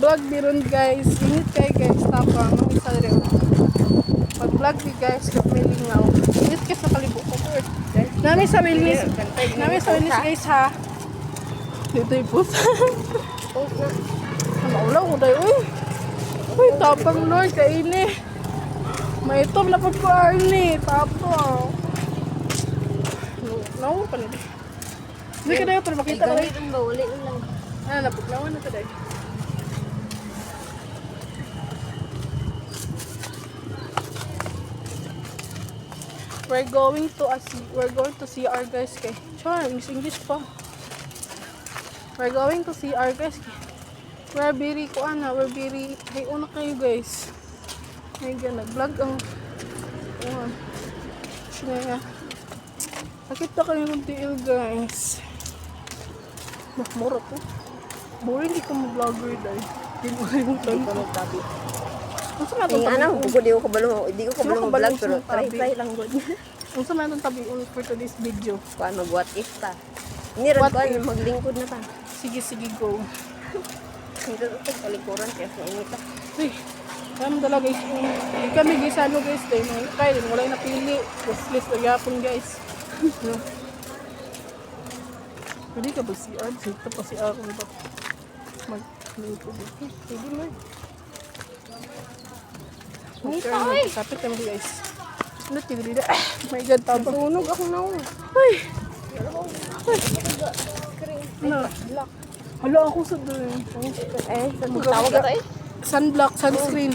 mag-vlog biron guys. Init kay guys tapang ang isa rin. Mag-vlog di guys kami lingaw. Init kay sa kalibutan. Nami sa Willis. Nami sa Willis guys ha. Dito yung pusa. Maulaw ko tayo. Uy, tapang Lord kaini. May itom na pagkaan ni. Tapang. No, pa nito. Hindi ka na pero makita ko eh. Ganit ang bawali lang. Napuglawan na today. We're going to see our guys kay. Char, English pa. We're going to see our guys kay. We're very hey una kayo guys. Ay nag-vlog ang Shina. Nakita kayo ng TL guys. Mura to. Boring di ko mag-vlogger dahil. Hindi mo rin yung Hindi ko magtabi. Ang sama itong Yung anong, di ko kabalo mag-vlog, pero try lang good. Ang sama itong tabi for today's video. Kuan mag-what if ta. Nirad What ko, if? maglingkod na ta. Sige, go. Hindi ito talikuran, kaya sa inita. Uy, alam dala guys. Hindi kami guys, ano guys, dahil kaya din, wala yung napili. List nagyapon guys. Pwede ka ba si Ard? Sito pa si Ard. Mag-lingkod dito. Pwede mo eh. Kapit kami guys. Ano, tigilida. My God, tabang. Sunog ako na ako. Ay! Ano? Hala ako sa doon. Tawag ka tayo? Sunblock, sunscreen.